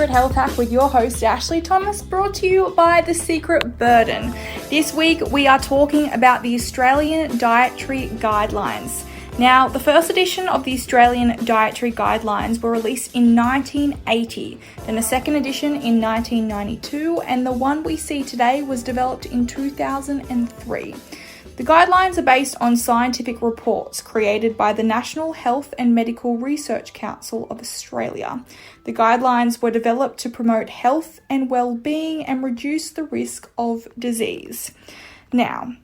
Secret Health Hack with your host Ashley Thomas, brought to you by The Secret Burden. This week we are talking about the Australian Dietary Guidelines. Now, the first edition of the Australian Dietary Guidelines were released in 1980, then a second edition in 1992, and the one we see today was developed in 2003. The guidelines are based on scientific reports created by the National Health and Medical Research Council of Australia. The guidelines were developed to promote health and well-being and reduce the risk of disease. Now,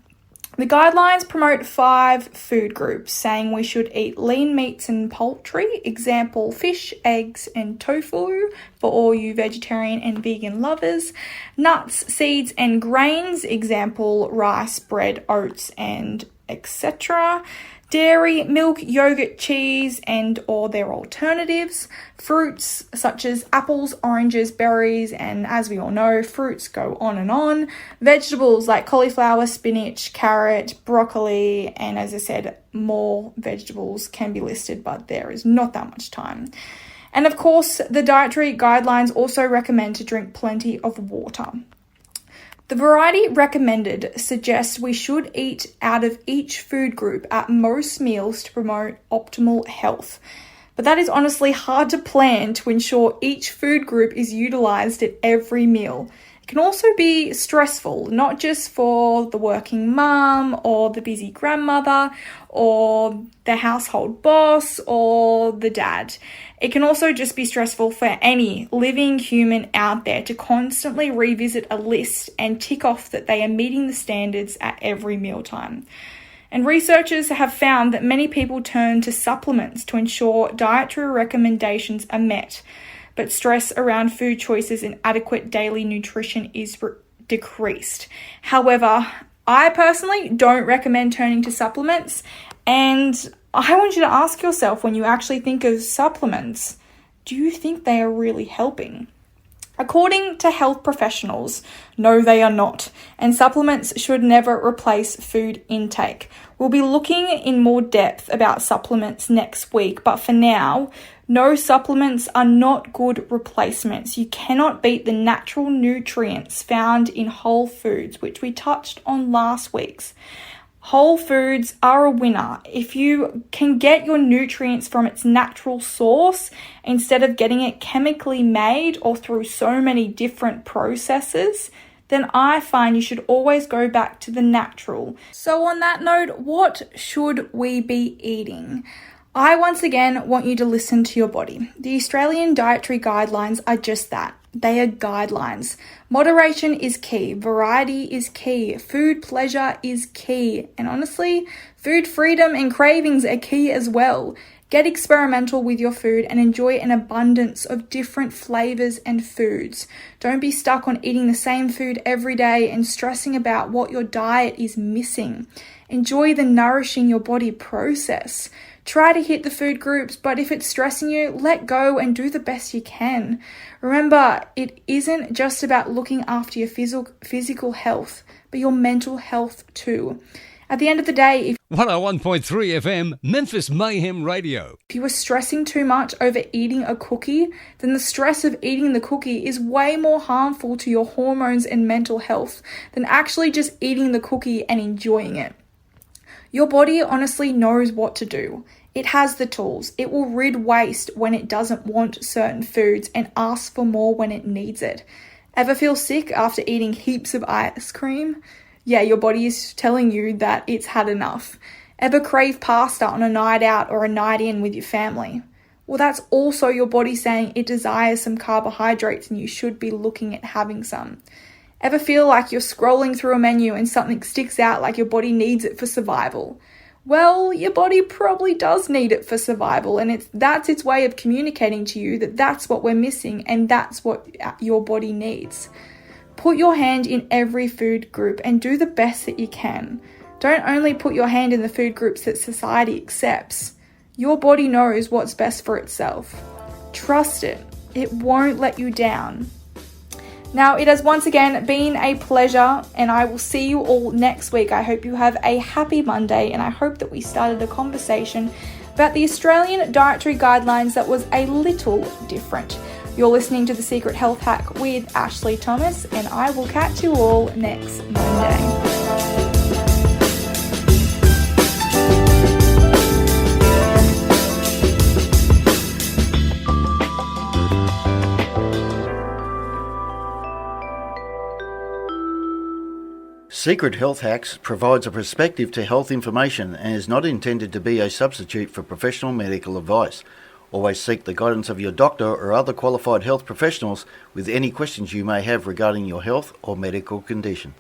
the guidelines promote 5 food groups, saying we should eat lean meats and poultry, example fish, eggs and tofu for all you vegetarian and vegan lovers, nuts, seeds and grains, example rice, bread, oats and etc., dairy, milk, yogurt, cheese and or their alternatives, fruits such as apples, oranges, berries, and as we all know, fruits go on and on, vegetables like cauliflower, spinach, carrot, broccoli, and as I said, more vegetables can be listed, but there is not that much time. And of course, the dietary guidelines also recommend to drink plenty of water. The variety recommended suggests we should eat out of each food group at most meals to promote optimal health. But that is honestly hard to plan to ensure each food group is utilised at every meal. It can also be stressful, not just for the working mum or the busy grandmother or the household boss or the dad. It can also just be stressful for any living human out there to constantly revisit a list and tick off that they are meeting the standards at every mealtime. And researchers have found that many people turn to supplements to ensure dietary recommendations are met, but stress around food choices and adequate daily nutrition is decreased. However, I personally don't recommend turning to supplements, and I want you to ask yourself, when you actually think of supplements, do you think they are really helping? According to health professionals, no, they are not, and supplements should never replace food intake. We'll be looking in more depth about supplements next week, but for now, no, supplements are not good replacements. You cannot beat the natural nutrients found in whole foods, which we touched on last week's. Whole foods are a winner. If you can get your nutrients from its natural source instead of getting it chemically made or through so many different processes, then I find you should always go back to the natural. So on that note, what should we be eating? I once again want you to listen to your body. The Australian Dietary Guidelines are just that. They are guidelines. Moderation is key. Variety is key. Food pleasure is key. And honestly, food freedom and cravings are key as well. Get experimental with your food and enjoy an abundance of different flavors and foods. Don't be stuck on eating the same food every day and stressing about what your diet is missing. Enjoy the nourishing your body process. Try to hit the food groups, but if it's stressing you, let go and do the best you can. Remember, it isn't just about looking after your physical health, but your mental health too. At the end of the day, if 101.3 FM, Memphis Mayhem Radio. If you are stressing too much over eating a cookie, then the stress of eating the cookie is way more harmful to your hormones and mental health than actually just eating the cookie and enjoying it. Your body honestly knows what to do. It has the tools. It will rid waste when it doesn't want certain foods and ask for more when it needs it. Ever feel sick after eating heaps of ice cream? Yeah, your body is telling you that it's had enough. Ever crave pasta on a night out or a night in with your family? Well, that's also your body saying it desires some carbohydrates and you should be looking at having some. Ever feel like you're scrolling through a menu and something sticks out like your body needs it for survival? Well, your body probably does need it for survival, and that's its way of communicating to you that that's what we're missing and that's what your body needs. Put your hand in every food group and do the best that you can. Don't only put your hand in the food groups that society accepts. Your body knows what's best for itself. Trust it. It won't let you down. Now, it has once again been a pleasure, and I will see you all next week. I hope you have a happy Monday, and I hope that we started a conversation about the Australian Dietary Guidelines that was a little different. You're listening to The Secret Health Hack with Ashlee Thomas, and I will catch you all next Monday. Secret Health Hacks provides a perspective to health information and is not intended to be a substitute for professional medical advice. Always seek the guidance of your doctor or other qualified health professionals with any questions you may have regarding your health or medical condition.